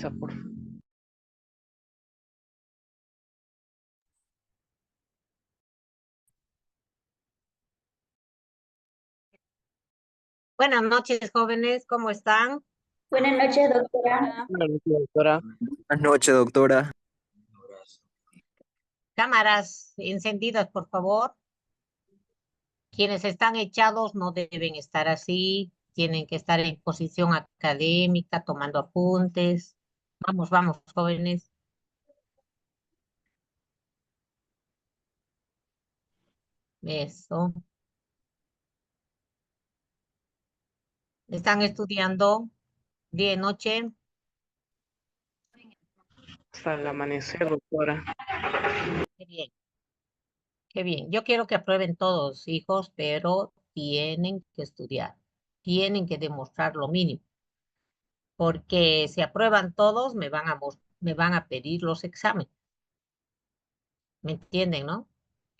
pizza, por favor. Buenas noches, jóvenes, ¿cómo están? Buenas noches, doctora. Buenas noches, doctora. Buenas noches, doctora. Cámaras encendidas, por favor. Quienes están echados no deben estar así, tienen que estar en posición académica, tomando apuntes. Vamos, vamos, jóvenes. Eso. ¿Están estudiando día y noche? Hasta el amanecer, doctora. Qué bien, qué bien. Yo quiero que aprueben todos, hijos, pero tienen que estudiar, tienen que demostrar lo mínimo, porque si aprueban todos, me van a pedir los exámenes. ¿Me entienden, no?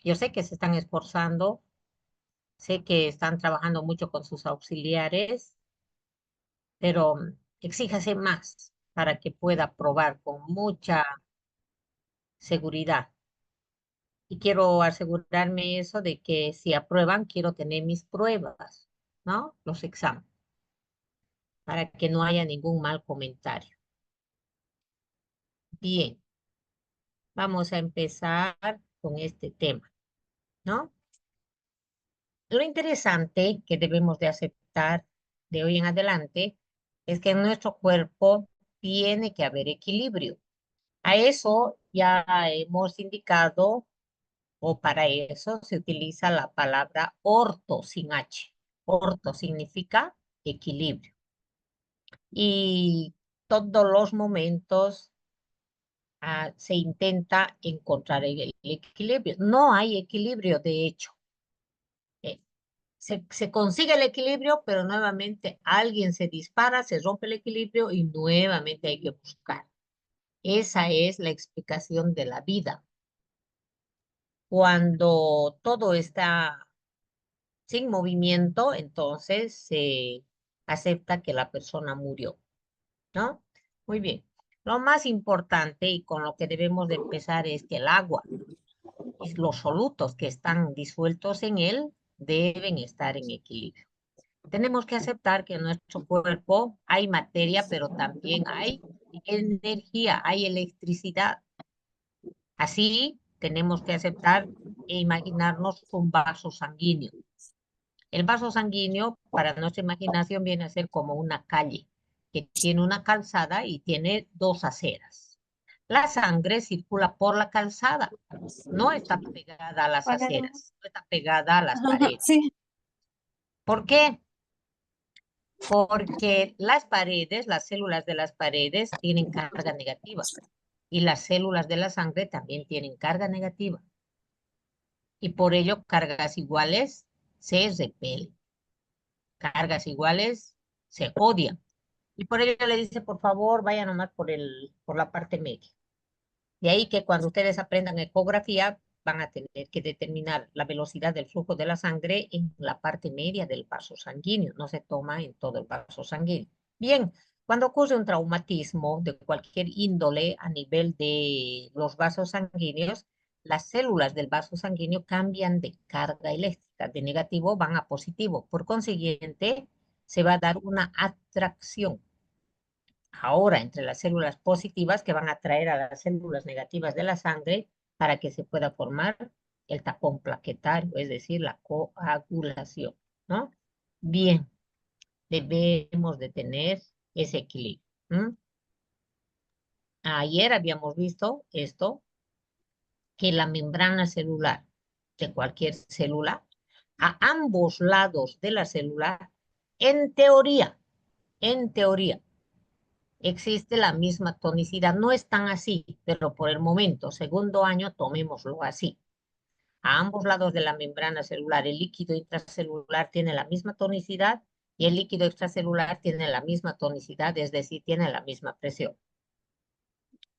Yo sé que se están esforzando, sé que están trabajando mucho con sus auxiliares, pero exíjase más para que pueda probar con mucha seguridad. Y quiero asegurarme eso de que si aprueban, quiero tener mis pruebas, ¿no? Los exámenes, para que no haya ningún mal comentario. Bien, vamos a empezar con este tema, ¿no? Lo interesante que debemos de aceptar de hoy en adelante es que en nuestro cuerpo tiene que haber equilibrio. A eso ya hemos indicado, o para eso se utiliza la palabra orto sin H. Orto significa equilibrio. Y todos los momentos se intenta encontrar el equilibrio. No hay equilibrio, de hecho. Eh, se consigue el equilibrio, pero nuevamente alguien se dispara, se rompe el equilibrio y nuevamente hay que buscar. Esa es la explicación de la vida. Cuando todo está sin movimiento, entonces se acepta que la persona murió, ¿no? Muy bien. Lo más importante y con lo que debemos de empezar es que el agua y los solutos que están disueltos en él deben estar en equilibrio. Tenemos que aceptar que en nuestro cuerpo hay materia, pero también hay energía, hay electricidad. Así tenemos que aceptar e imaginarnos un vaso sanguíneo. El vaso sanguíneo, para nuestra imaginación, viene a ser como una calle que tiene una calzada y tiene dos aceras. La sangre circula por la calzada, no está pegada a las aceras, no está pegada a las paredes. Sí. ¿Por qué? Porque las paredes, las células de las paredes tienen carga negativa y las células de la sangre también tienen carga negativa. Y por ello cargas iguales se repelen, cargas iguales se odian. Y por ello le dice, por favor, vaya nomás por la parte media. De ahí que cuando ustedes aprendan ecografía, van a tener que determinar la velocidad del flujo de la sangre en la parte media del vaso sanguíneo. No se toma en todo el vaso sanguíneo. Bien, cuando ocurre un traumatismo de cualquier índole a nivel de los vasos sanguíneos, las células del vaso sanguíneo cambian de carga eléctrica. De negativo van a positivo. Por consiguiente, se va a dar una atracción ahora entre las células positivas que van a atraer a las células negativas de la sangre para que se pueda formar el tapón plaquetario, es decir, la coagulación, ¿no? Bien, debemos de tener ese equilibrio. Ayer habíamos visto esto, que la membrana celular de cualquier célula, a ambos lados de la célula, en teoría, existe la misma tonicidad. No es tan así, pero por el momento, segundo año, tomémoslo así. A ambos lados de la membrana celular, el líquido intracelular tiene la misma tonicidad y el líquido extracelular tiene la misma tonicidad, es decir, tiene la misma presión.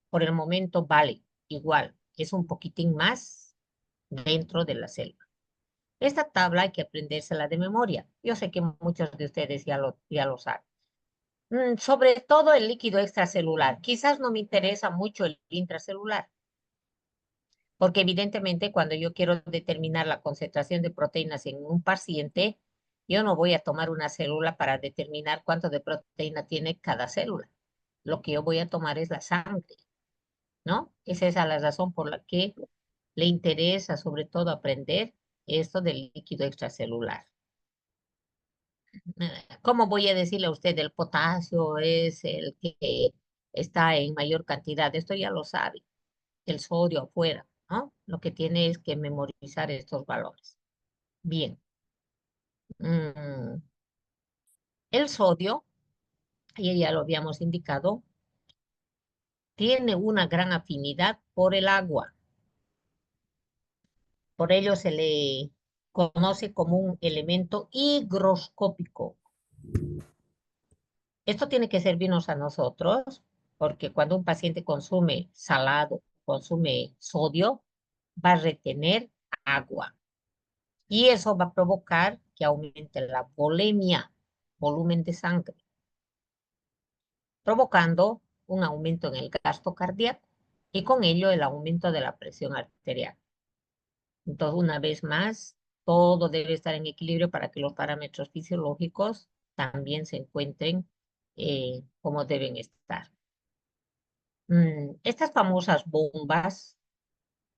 Por el momento vale igual, es un poquitín más dentro de la célula. Esta tabla hay que aprendérsela de memoria. Yo sé que muchos de ustedes ya lo saben. Sobre todo el líquido extracelular. Quizás no me interesa mucho el intracelular, porque evidentemente cuando yo quiero determinar la concentración de proteínas en un paciente, yo no voy a tomar una célula para determinar cuánto de proteína tiene cada célula. Lo que yo voy a tomar es la sangre, ¿no? Esa es la razón por la que le interesa sobre todo aprender esto del líquido extracelular. ¿Cómo voy a decirle a usted el potasio es el que está en mayor cantidad? Esto ya lo sabe, el sodio afuera, ¿no? Lo que tiene es que memorizar estos valores. Bien. El sodio, y ya lo habíamos indicado, tiene una gran afinidad por el agua. Por ello se le conoce como un elemento higroscópico. Esto tiene que servirnos a nosotros, porque cuando un paciente consume salado, consume sodio, va a retener agua. Y eso va a provocar que aumente la volemia, volumen de sangre, provocando un aumento en el gasto cardíaco y con ello el aumento de la presión arterial. Entonces, una vez más, todo debe estar en equilibrio para que los parámetros fisiológicos también se encuentren como deben estar. Estas famosas bombas,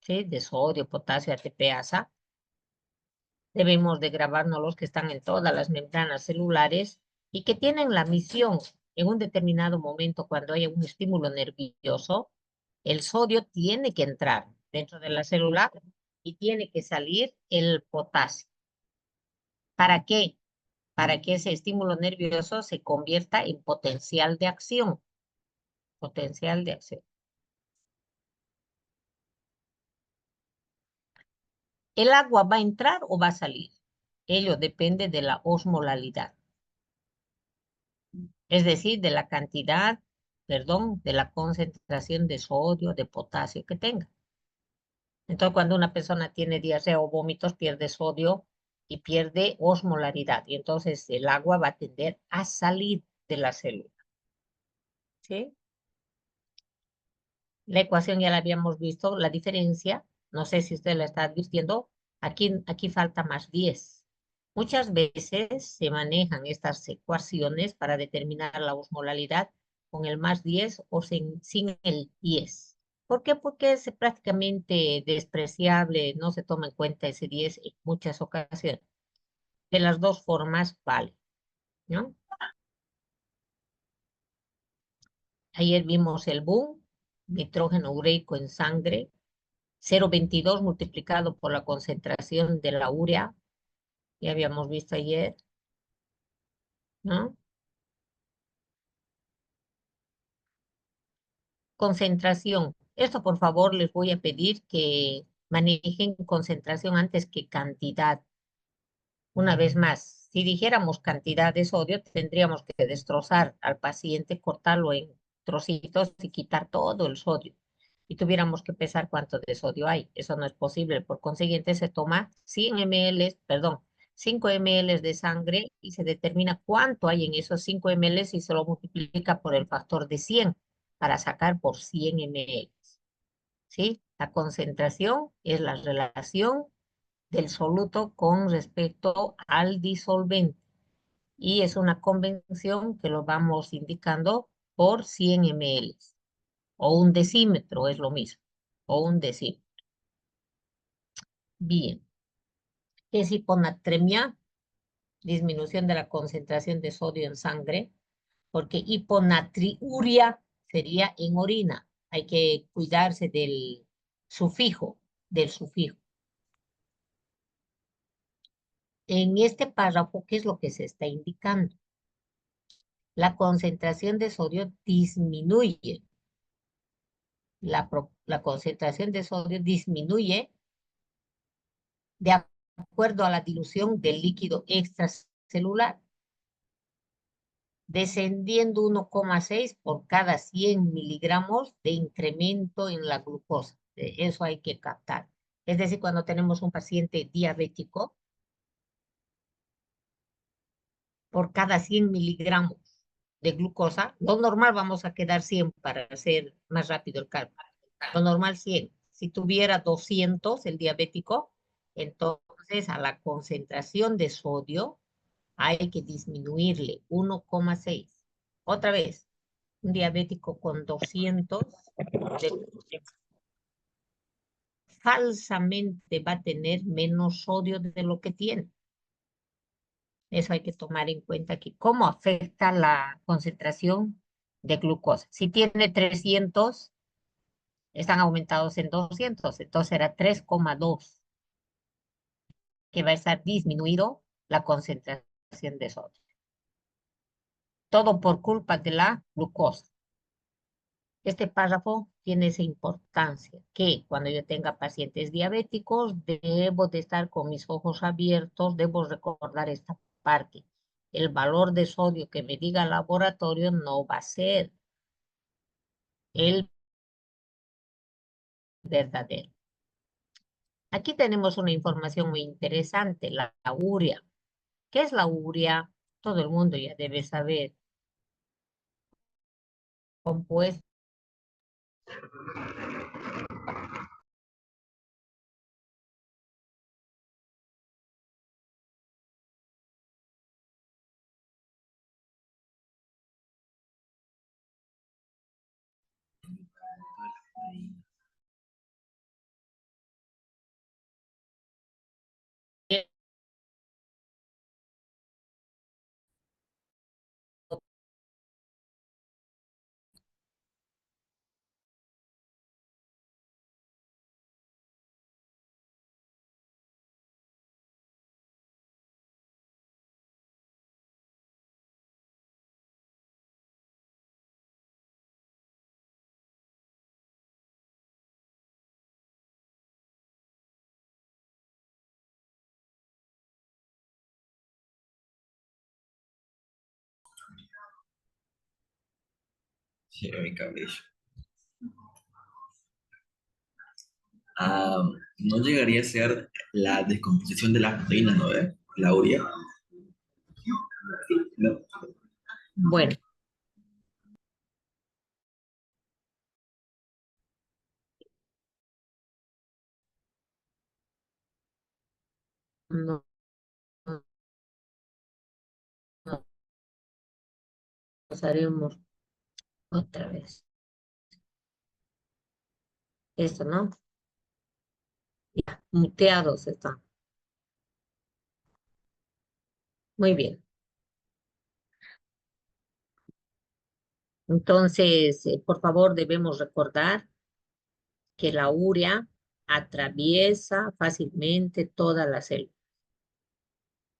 ¿sí?, de sodio, potasio, ATP, ASA, debemos de grabarnos los que están en todas las membranas celulares y que tienen la misión en un determinado momento cuando haya un estímulo nervioso, el sodio tiene que entrar dentro de la célula y tiene que salir el potasio. ¿Para qué? Para que ese estímulo nervioso se convierta en potencial de acción. Potencial de acción. ¿El agua va a entrar o va a salir? Ello depende de la osmolalidad. Es decir, de la cantidad, perdón, de la concentración de sodio, de potasio que tenga. Entonces, cuando una persona tiene diarrea o vómitos, pierde sodio y pierde osmolaridad. Y entonces el agua va a tender a salir de la célula. ¿Sí? La ecuación ya la habíamos visto, la diferencia, no sé si usted la está advirtiendo, aquí falta más 10. Muchas veces se manejan estas ecuaciones para determinar la osmolalidad con el más 10 o sin el 10. ¿Por qué? Porque es prácticamente despreciable, no se toma en cuenta ese 10 en muchas ocasiones. De las dos formas vale, ¿no? Ayer vimos el boom, nitrógeno ureico en sangre, 0,22 multiplicado por la concentración de la urea, ya habíamos visto ayer, ¿no? Concentración. Esto, por favor, les voy a pedir que manejen concentración antes que cantidad. Una vez más, si dijéramos cantidad de sodio, tendríamos que destrozar al paciente, cortarlo en trocitos y quitar todo el sodio. Y tuviéramos que pesar cuánto de sodio hay. Eso no es posible. Por consiguiente, se toma 5 ml de sangre y se determina cuánto hay en esos 5 ml y se lo multiplica por el factor de 100 para sacar por 100 ml. ¿Sí? La concentración es la relación del soluto con respecto al disolvente. Y es una convención que lo vamos indicando por 100 ml. O un decímetro es lo mismo. O un decímetro. Bien. ¿Qué es hiponatremia? Disminución de la concentración de sodio en sangre. Porque hiponatriuria sería en orina. Hay que cuidarse del sufijo. En este párrafo, ¿qué es lo que se está indicando? La concentración de sodio disminuye. La concentración de sodio disminuye de acuerdo a la dilución del líquido extracelular, descendiendo 1,6 por cada 100 miligramos de incremento en la glucosa. Eso hay que captar. Es decir, cuando tenemos un paciente diabético, por cada 100 miligramos de glucosa, lo normal vamos a quedar 100 para hacer más rápido el cálculo. Lo normal 100. Si tuviera 200 el diabético, entonces a la concentración de sodio hay que disminuirle 1,6. Otra vez, un diabético con 200 falsamente va a tener menos sodio de lo que tiene. Eso hay que tomar en cuenta aquí. ¿Cómo afecta la concentración de glucosa? Si tiene 300, están aumentados en 200, entonces era 3,2, que va a estar disminuido la concentración de sodio. Todo por culpa de la glucosa. Este párrafo tiene esa importancia, que cuando yo tenga pacientes diabéticos, debo de estar con mis ojos abiertos, debo recordar esta parte. El valor de sodio que me diga el laboratorio no va a ser el verdadero. Aquí tenemos una información muy interesante, la urea. ¿Qué es la urea? Todo el mundo ya debe saber. Compuesto Sí, mi cabello. No llegaría a ser la descomposición de las proteínas, ¿no? La urea. No. Bueno, no, no, no, pasaremos otra vez. Esto, ¿no? Ya, muteados están. Muy bien. Entonces, por favor, debemos recordar que la urea atraviesa fácilmente toda la célula.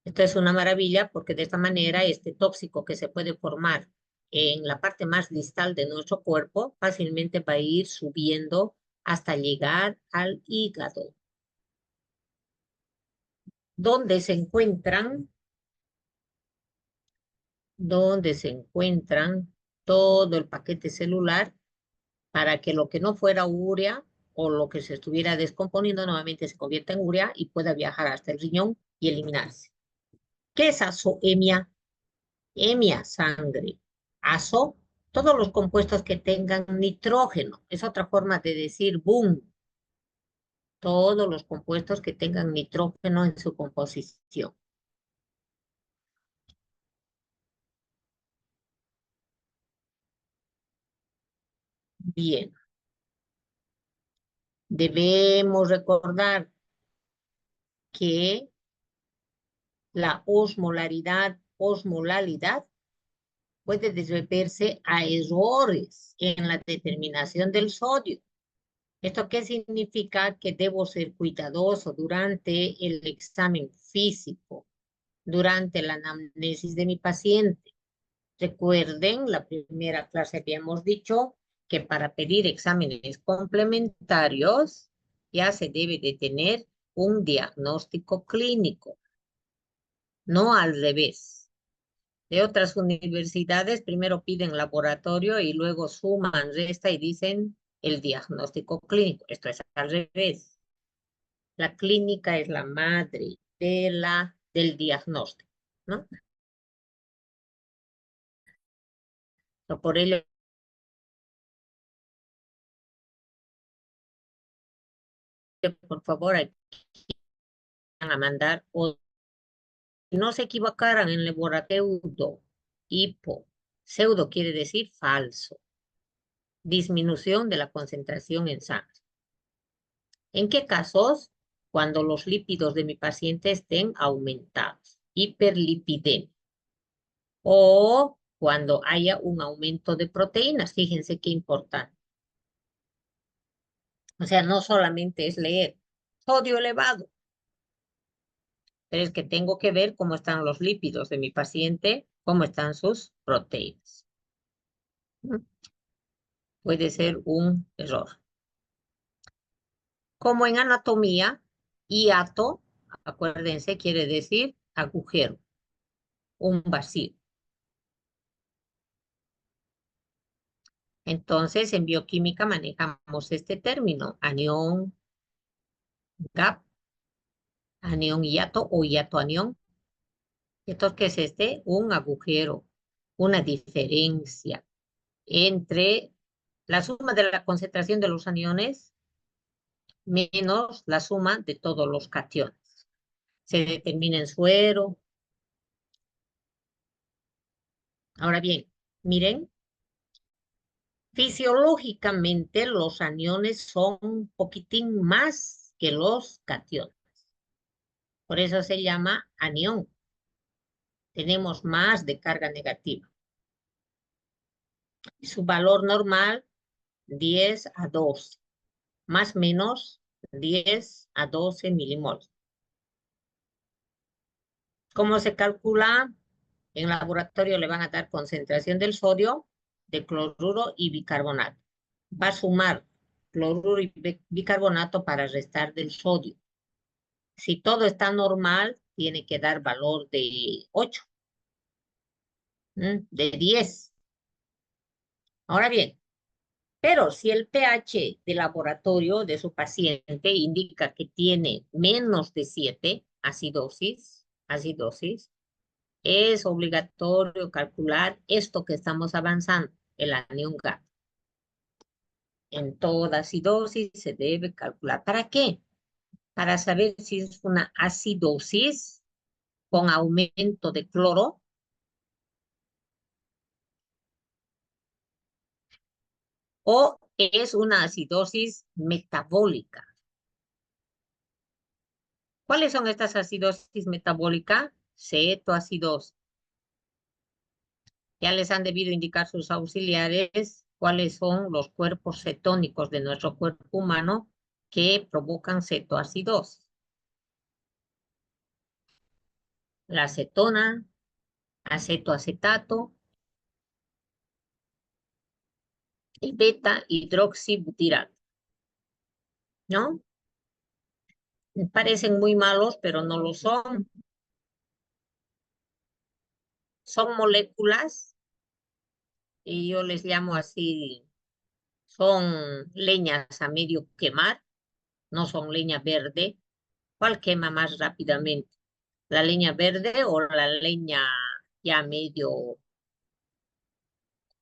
Esto es una maravilla porque de esta manera este tóxico que se puede formar en la parte más distal de nuestro cuerpo fácilmente va a ir subiendo hasta llegar al hígado, donde se encuentran todo el paquete celular para que lo que no fuera urea o lo que se estuviera descomponiendo nuevamente se convierta en urea y pueda viajar hasta el riñón y eliminarse. ¿Qué es azoemia? Emia, sangre. Azo, todos los compuestos que tengan nitrógeno. Es otra forma de decir boom. Todos los compuestos que tengan nitrógeno en su composición. Bien. Debemos recordar que la osmolalidad puede deberse a errores en la determinación del sodio. ¿Esto qué significa? Que debo ser cuidadoso durante el examen físico, durante la anamnesis de mi paciente. Recuerden, la primera clase habíamos dicho que para pedir exámenes complementarios ya se debe de tener un diagnóstico clínico, no al revés. De otras universidades, primero piden laboratorio y luego suman, resta y dicen el diagnóstico clínico. Esto es al revés. La clínica es la madre del diagnóstico, ¿no? Por ello, por favor, aquí van a mandar o no se equivocaran en el pseudo, hipo. Pseudo quiere decir falso. Disminución de la concentración en sangre. ¿En qué casos? Cuando los lípidos de mi paciente estén aumentados, hiperlipidemia. O cuando haya un aumento de proteínas. Fíjense qué importante. O sea, no solamente es leer sodio elevado, pero es que tengo que ver cómo están los lípidos de mi paciente, cómo están sus proteínas. Puede ser un error. Como en anatomía, hiato, acuérdense, quiere decir agujero, un vacío. Entonces, en bioquímica manejamos este término, anión gap, anión hiato o hiato anión. Entonces, ¿qué es este? Un agujero, una diferencia entre la suma de la concentración de los aniones menos la suma de todos los cationes. Se determina en suero. Ahora bien, miren, fisiológicamente los aniones son un poquitín más que los cationes. Por eso se llama anión. Tenemos más de carga negativa. Su valor normal, 10 a 12. Más o menos 10 a 12 milimoles. ¿Cómo se calcula? En laboratorio le van a dar concentración del sodio, de cloruro y bicarbonato. Va a sumar cloruro y bicarbonato para restar del sodio. Si todo está normal, tiene que dar valor de 8, de 10. Ahora bien, pero si el pH de laboratorio de su paciente indica que tiene menos de 7, acidosis, es obligatorio calcular esto que estamos avanzando, el anión GAP. En toda acidosis se debe calcular. ¿Para qué? Para saber si es una acidosis con aumento de cloro o es una acidosis metabólica. ¿Cuáles son estas acidosis metabólicas? Cetoacidosis. Ya les han debido indicar sus auxiliares cuáles son los cuerpos cetónicos de nuestro cuerpo humano que provocan cetoacidosis. La acetona, acetoacetato y beta hidroxibutirato. ¿No? Parecen muy malos, pero no lo son. Son moléculas y yo les llamo así, son leñas a medio quemar, no son leña verde. ¿Cuál quema más rápidamente? ¿La leña verde o la leña ya medio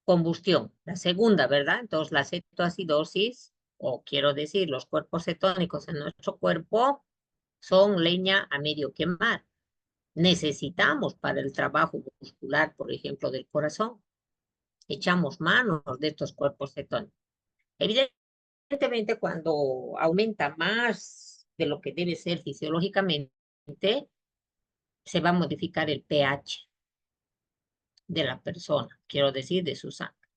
combustión? La segunda, ¿verdad? Entonces la cetoacidosis, o quiero decir, los cuerpos cetónicos en nuestro cuerpo son leña a medio quemar. Necesitamos para el trabajo muscular, por ejemplo, del corazón. Echamos manos de estos cuerpos cetónicos. Evidentemente, cuando aumenta más de lo que debe ser fisiológicamente, se va a modificar el pH de la persona, quiero decir, de su sangre.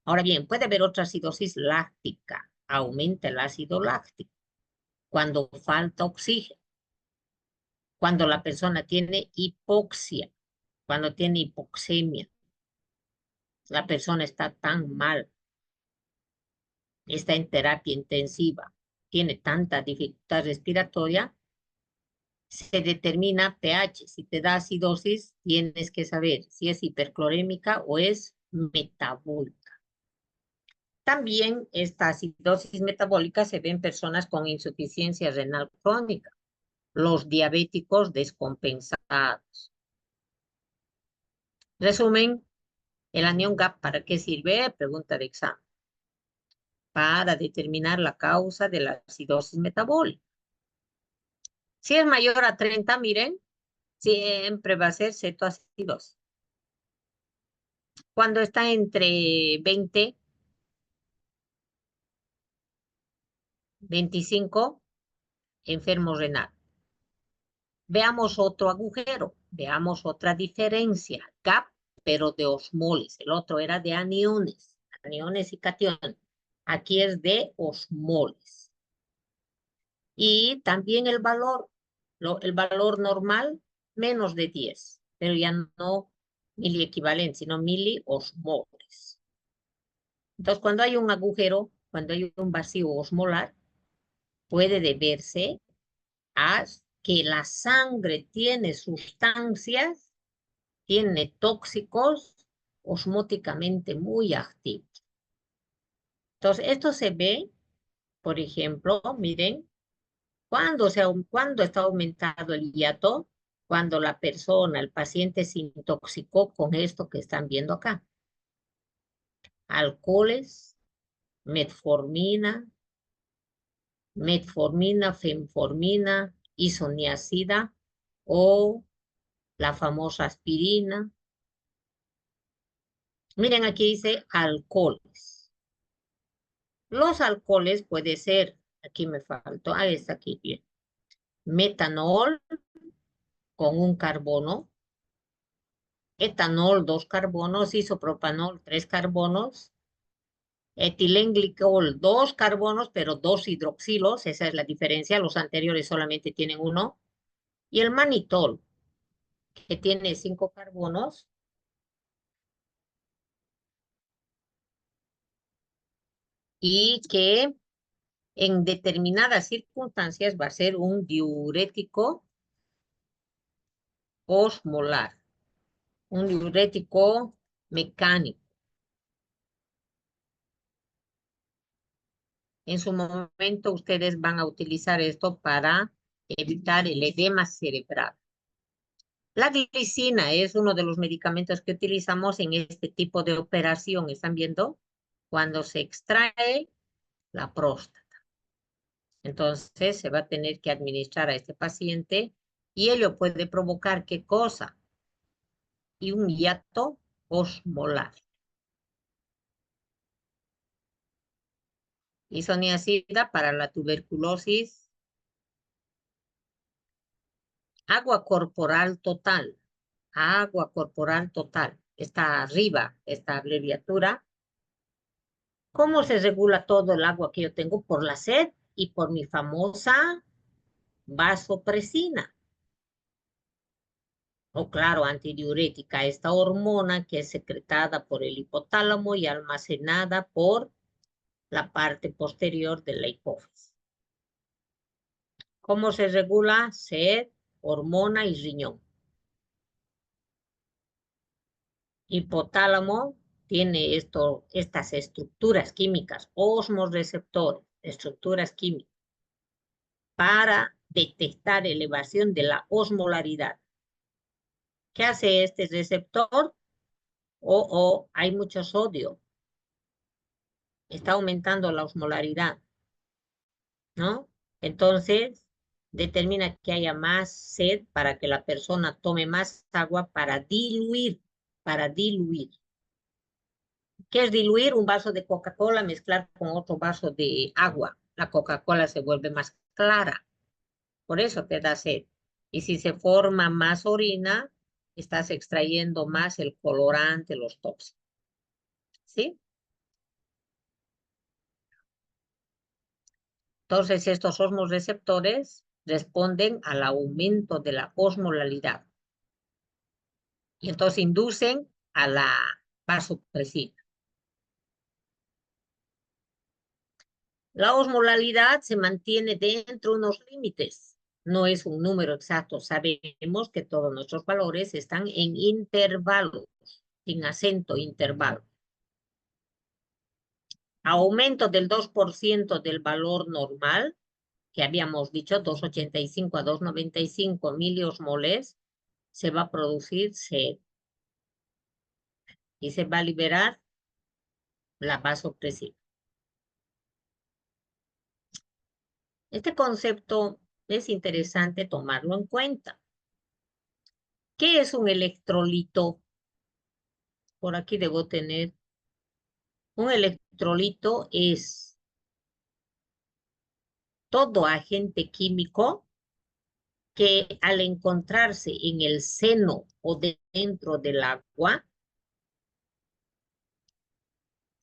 Ahora bien, puede haber otra acidosis láctica, aumenta el ácido láctico, cuando falta oxígeno, cuando la persona tiene hipoxia, cuando tiene hipoxemia, la persona está tan mal, está en terapia intensiva, tiene tanta dificultad respiratoria, se determina pH. Si te da acidosis, tienes que saber si es hiperclorémica o es metabólica. También esta acidosis metabólica se ve en personas con insuficiencia renal crónica, los diabéticos descompensados. Resumen, ¿El anión GAP para qué sirve? Pregunta de examen. Para determinar la causa de la acidosis metabólica. Si es mayor a 30, miren, siempre va a ser cetoacidosis. Cuando está entre 20, 25, enfermo renal. Veamos otro agujero, veamos otra diferencia. GAP, pero de osmoles. El otro era de aniones y cationes. Aquí es de osmoles. Y también el valor normal, menos de 10, pero ya no miliequivalente, sino miliosmoles. Entonces, cuando hay un agujero, cuando hay un vacío osmolar, puede deberse a que la sangre tiene sustancias, tiene tóxicos osmóticamente muy activos. Entonces, esto se ve, por ejemplo, miren, cuando está aumentado el hiato, cuando la persona, el paciente se intoxicó con esto que están viendo acá. Alcoholes, metformina, fenformina, isoniazida o la famosa aspirina. Miren, aquí dice alcoholes. Los alcoholes puede ser, aquí me faltó, está aquí bien. Metanol con un carbono, etanol 2 carbonos, isopropanol 3 carbonos, etilenglicol 2 carbonos, pero 2 hidroxilos, esa es la diferencia, los anteriores solamente tienen 1, y el manitol, que tiene 5 carbonos, y que en determinadas circunstancias va a ser un diurético osmolar, un diurético mecánico. En su momento ustedes van a utilizar esto para evitar el edema cerebral. La glicina es uno de los medicamentos que utilizamos en este tipo de operación. ¿Están viendo? Cuando se extrae la próstata. Entonces se va a tener que administrar a este paciente y ello puede provocar ¿qué cosa? Y un hiato osmolar. Isoniazida para la tuberculosis. Agua corporal total. Agua corporal total. Está arriba esta abreviatura. ¿Cómo se regula todo el agua que yo tengo? Por la sed y por mi famosa vasopresina. O claro, antidiurética, esta hormona que es secretada por el hipotálamo y almacenada por la parte posterior de la hipófisis. ¿Cómo se regula? Sed, hormona y riñón. Hipotálamo tiene estas estructuras químicas, osmoreceptores, estructuras químicas, para detectar elevación de la osmolaridad. ¿Qué hace este receptor? Hay mucho sodio. Está aumentando la osmolaridad, ¿no? Entonces, determina que haya más sed para que la persona tome más agua para diluir, ¿Qué es diluir? Un vaso de Coca-Cola mezclar con otro vaso de agua. La Coca-Cola se vuelve más clara. Por eso te da sed. Y si se forma más orina, estás extrayendo más el colorante, los tóxicos. ¿Sí? Entonces, estos osmoreceptores responden al aumento de la osmolaridad. Y entonces inducen a la vasopresina. La osmolaridad se mantiene dentro de unos límites. No es un número exacto. Sabemos que todos nuestros valores están en intervalos, sin acento intervalo. Aumento del 2% del valor normal, que habíamos dicho, 285 a 295 miliosmoles, se va a producir sed. y se va a liberar la vasopresina. Este concepto es interesante tomarlo en cuenta. ¿Qué es un electrolito? Por aquí debo tener. Un electrolito es todo agente químico que al encontrarse en el seno o dentro del agua,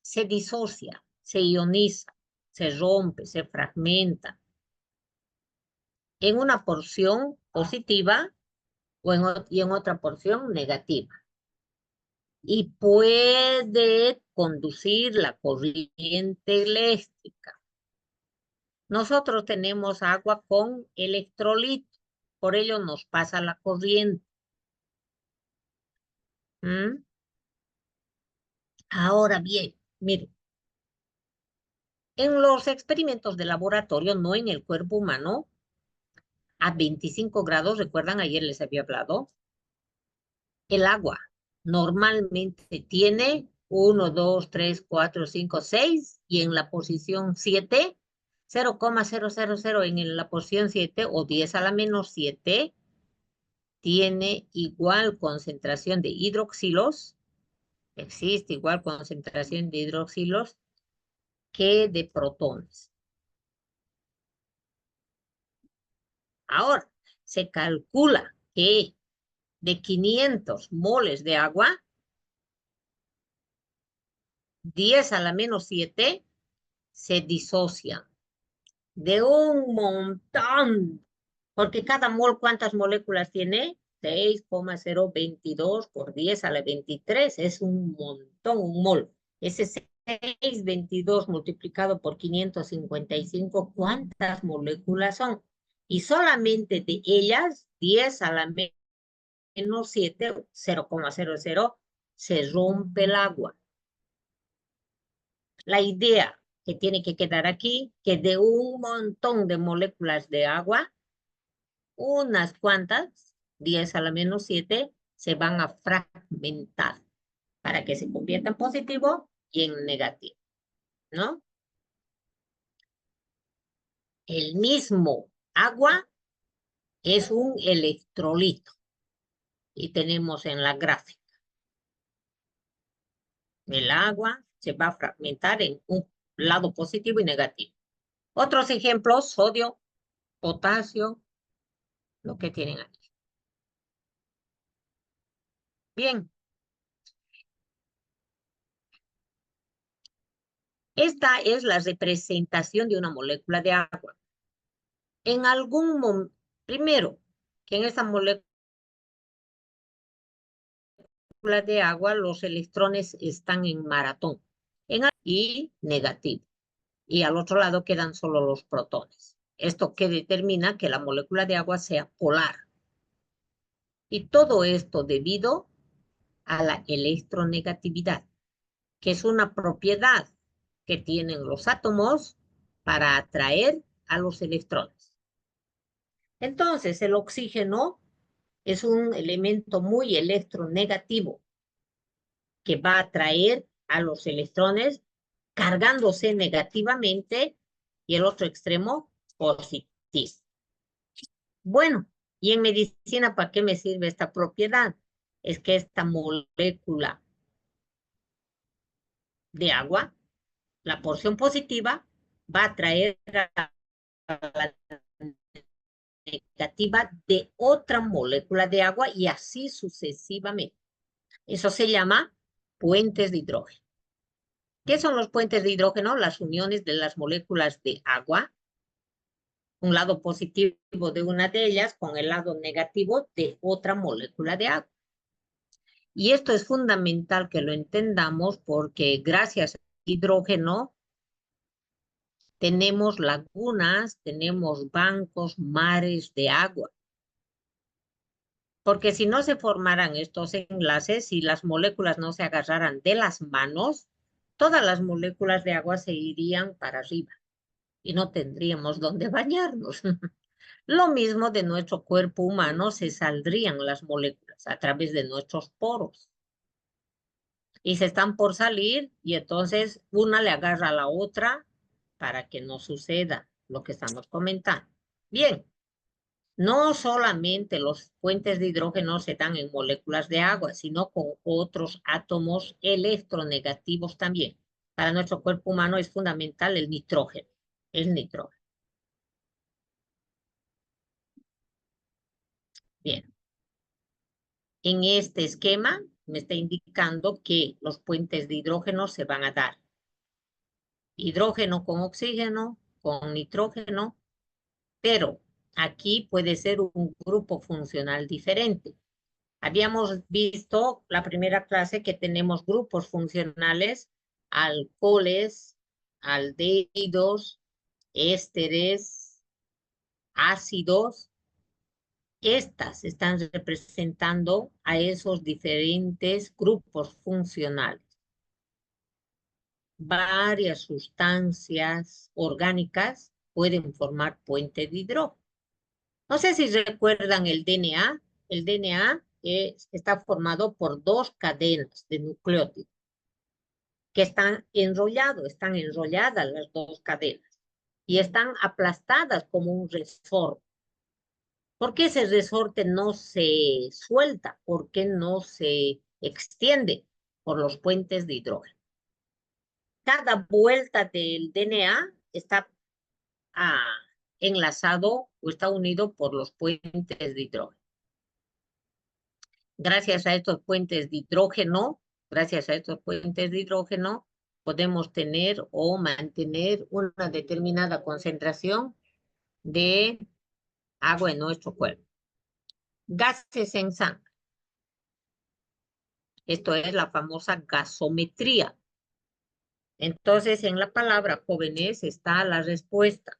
se disocia, se ioniza, se rompe, se fragmenta en una porción positiva y en otra porción negativa. Y puede conducir la corriente eléctrica. Nosotros tenemos agua con electrolito, por ello nos pasa la corriente. ¿Mm? Ahora bien, miren, en los experimentos de laboratorio, no en el cuerpo humano, a 25 grados, recuerdan, ayer les había hablado, el agua normalmente tiene 1, 2, 3, 4, 5, 6 y en la posición 7, 0,000 en la posición 7 o 10 a la menos 7 tiene igual concentración de hidroxilos, existe igual concentración de hidroxilos que de protones. Ahora, se calcula que de 500 moles de agua, 10 a la menos 7 se disocian de un montón, porque cada mol, ¿cuántas moléculas tiene? 6,022 por 10 a la 23, es un montón, un mol. Ese 622 multiplicado por 555, ¿cuántas moléculas son? Y solamente de ellas, 10 a la menos 7, 0,00, se rompe el agua. La idea que tiene que quedar aquí, que de un montón de moléculas de agua, unas cuantas, 10 a la menos 7, se van a fragmentar para que se convierta en positivo y en negativo, ¿no? El mismo agua es un electrolito y tenemos en la gráfica. El agua se va a fragmentar en un lado positivo y negativo. Otros ejemplos, sodio, potasio, lo que tienen aquí. Bien. Esta es la representación de una molécula de agua. En algún momento, primero, que en esta molécula de agua los electrones están en maratón y negativo. Y al otro lado quedan solo los protones. Esto que determina que la molécula de agua sea polar. Y todo esto debido a la electronegatividad, que es una propiedad que tienen los átomos para atraer a los electrones. Entonces, el oxígeno es un elemento muy electronegativo que va a atraer a los electrones cargándose negativamente y el otro extremo positivo. Bueno, y en medicina, ¿para qué me sirve esta propiedad? Es que esta molécula de agua, la porción positiva, va a atraer a la negativa de otra molécula de agua y así sucesivamente. Eso se llama puentes de hidrógeno. ¿Qué son los puentes de hidrógeno? Las uniones de las moléculas de agua, un lado positivo de una de ellas con el lado negativo de otra molécula de agua. Y esto es fundamental que lo entendamos porque gracias al hidrógeno tenemos lagunas, tenemos bancos, mares de agua. Porque si no se formaran estos enlaces, si las moléculas no se agarraran de las manos, todas las moléculas de agua se irían para arriba y no tendríamos dónde bañarnos. Lo mismo de nuestro cuerpo humano, se saldrían las moléculas a través de nuestros poros. y se están por salir y entonces una le agarra a la otra para que no suceda lo que estamos comentando. Bien, no solamente los puentes de hidrógeno se dan en moléculas de agua, sino con otros átomos electronegativos también. Para nuestro cuerpo humano es fundamental el nitrógeno. El nitrógeno. Bien. En este esquema me está indicando que los puentes de hidrógeno se van a dar. Hidrógeno con oxígeno, con nitrógeno, pero aquí puede ser un grupo funcional diferente. Habíamos visto la primera clase que tenemos grupos funcionales, alcoholes, aldehídos, ésteres, ácidos. Estas están representando a esos diferentes grupos funcionales. Varias sustancias orgánicas pueden formar puente de hidrógeno. No sé si recuerdan el DNA. El DNA está formado por 2 cadenas de nucleótidos que están enrolladas las 2 cadenas y están aplastadas como un resorte. ¿Por qué ese resorte no se suelta? ¿Por qué no se extiende? Por los puentes de hidrógeno. Cada vuelta del DNA está enlazado o está unido por los puentes de hidrógeno. Gracias a estos puentes de hidrógeno, podemos tener o mantener una determinada concentración de agua en nuestro cuerpo. Gases en sangre. Esto es la famosa gasometría. Entonces, en la palabra, jóvenes, está la respuesta.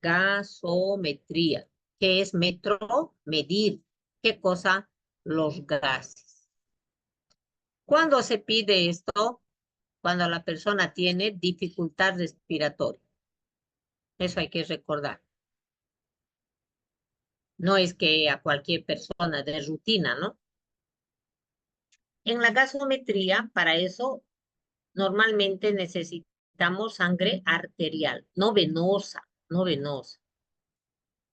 Gasometría. ¿Qué es metro? Medir. ¿Qué cosa? Los gases. ¿Cuándo se pide esto? Cuando la persona tiene dificultad respiratoria. Eso hay que recordar. No es que a cualquier persona de rutina, ¿no? En la gasometría, para eso, normalmente necesitamos sangre arterial, no venosa, no venosa.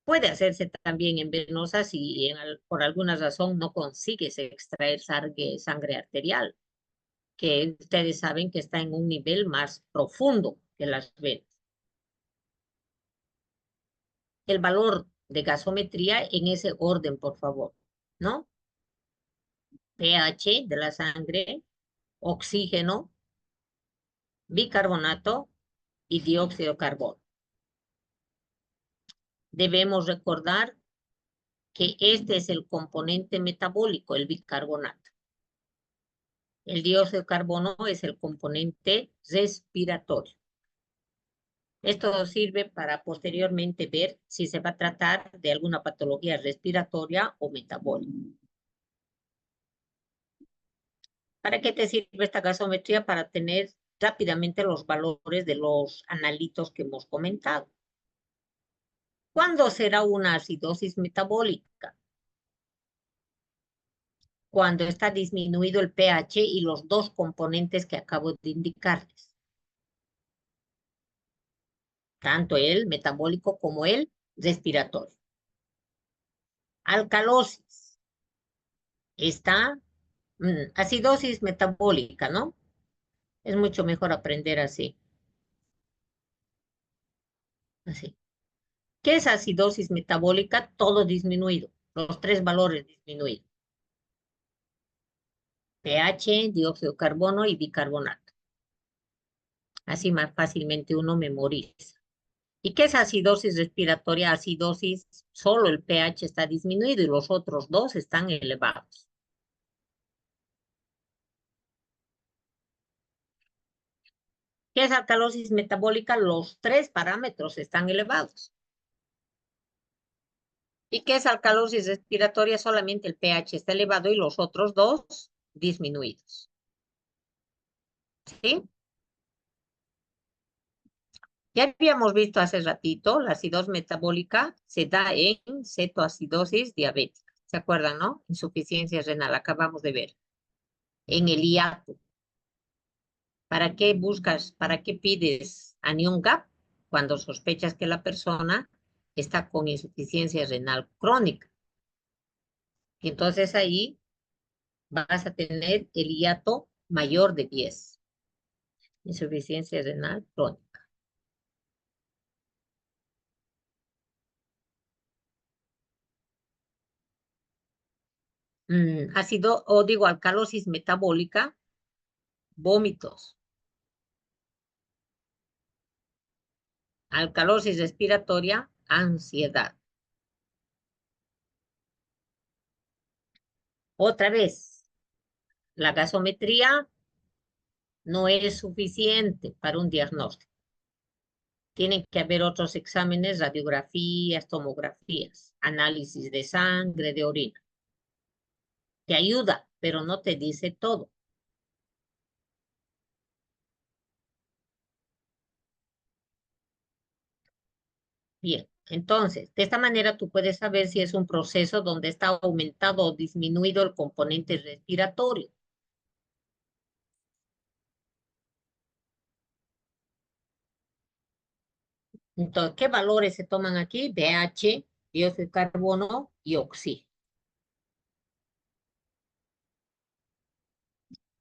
Puede hacerse también en venosa si por alguna razón no consigues extraer sangre arterial, que ustedes saben que está en un nivel más profundo que las venas. El valor de gasometría en ese orden, por favor, ¿no? pH de la sangre, oxígeno, bicarbonato y dióxido de carbono. Debemos recordar que este es el componente metabólico, el bicarbonato. El dióxido de carbono es el componente respiratorio. Esto sirve para posteriormente ver si se va a tratar de alguna patología respiratoria o metabólica. ¿Para qué te sirve esta gasometría? Para tener rápidamente los valores de los analitos que hemos comentado. ¿Cuándo será una acidosis metabólica? Cuando está disminuido el pH y los 2 componentes que acabo de indicarles. Tanto el metabólico como el respiratorio. Alcalosis. Está acidosis metabólica, ¿no? Es mucho mejor aprender así. Así. ¿Qué es acidosis metabólica? Todo disminuido. Los 3 valores disminuidos. pH, dióxido de carbono y bicarbonato. Así más fácilmente uno memoriza. ¿Y qué es acidosis respiratoria? Acidosis, solo el pH está disminuido y los otros 2 están elevados. ¿Qué es alcalosis metabólica? Los 3 parámetros están elevados. ¿Y qué es alcalosis respiratoria? Solamente el pH está elevado y los otros 2 disminuidos. ¿Sí? Ya habíamos visto hace ratito, la acidosis metabólica se da en cetoacidosis diabética. ¿Se acuerdan, no? Insuficiencia renal, acabamos de ver. En el hiato, ¿Para qué buscas, para qué pides anion gap? Cuando sospechas que la persona está con insuficiencia renal crónica. Y entonces ahí vas a tener el hiato mayor de 10. Insuficiencia renal crónica. Ácido, o digo, alcalosis metabólica, vómitos. Alcalosis respiratoria, ansiedad. Otra vez, la gasometría no es suficiente para un diagnóstico. Tienen que haber otros exámenes, radiografías, tomografías, análisis de sangre, de orina. Te ayuda, pero no te dice todo. Bien, entonces, de esta manera tú puedes saber si es un proceso donde está aumentado o disminuido el componente respiratorio. Entonces, ¿qué valores se toman aquí? pH, dióxido de carbono y oxígeno.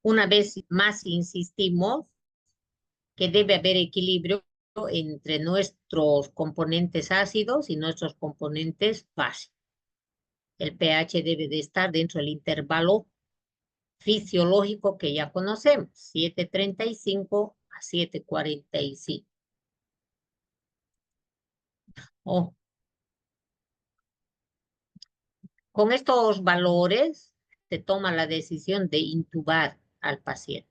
Una vez más insistimos que debe haber equilibrio entre nuestros componentes ácidos y nuestros componentes básicos. El pH debe de estar dentro del intervalo fisiológico que ya conocemos, 7.35 a 7.45. Oh. Con estos valores se toma la decisión de intubar al paciente.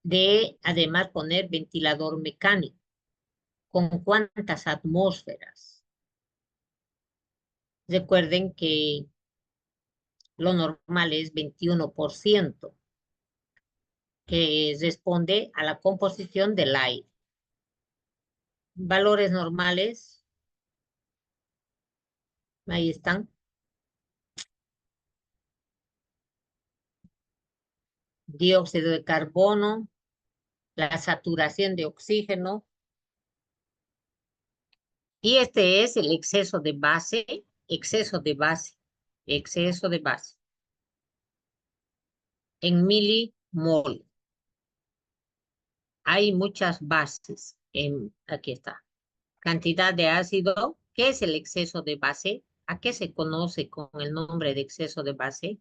De además poner ventilador mecánico. ¿Con cuántas atmósferas? Recuerden que lo normal es 21%, que responde a la composición del aire. Valores normales, ahí están. Dióxido de carbono, la saturación de oxígeno. Y este es el exceso de base, exceso de base, exceso de base. En milimol. Hay muchas bases. Aquí está. Cantidad de ácido. ¿Qué es el exceso de base? ¿A qué se conoce con el nombre de exceso de base?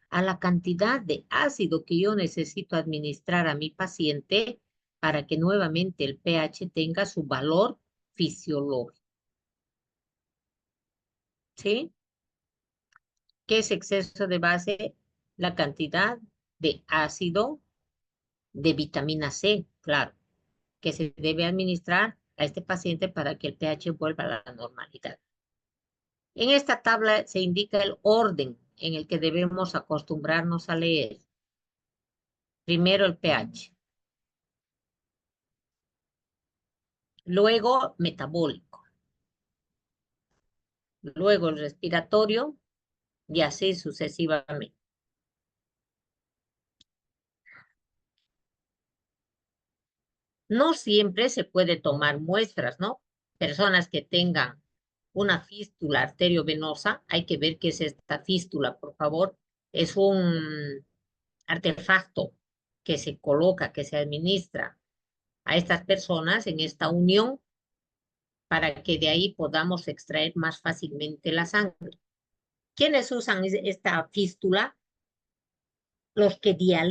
A la cantidad de ácido que yo necesito administrar a mi paciente para que nuevamente el pH tenga su valor fisiológico. ¿Sí? ¿Qué es exceso de base? La cantidad de ácido de vitamina C, claro, que se debe administrar a este paciente para que el pH vuelva a la normalidad. En esta tabla se indica el orden en el que debemos acostumbrarnos a leer. Primero el pH. Luego metabólico. Luego el respiratorio y así sucesivamente. No siempre se puede tomar muestras, ¿no? Personas que tengan una fístula arteriovenosa, hay que ver qué es esta fístula, por favor. Es un artefacto que se coloca, que se administra a estas personas en esta unión para que de ahí podamos extraer más fácilmente la sangre. ¿Quiénes usan esta fístula? Los que dializan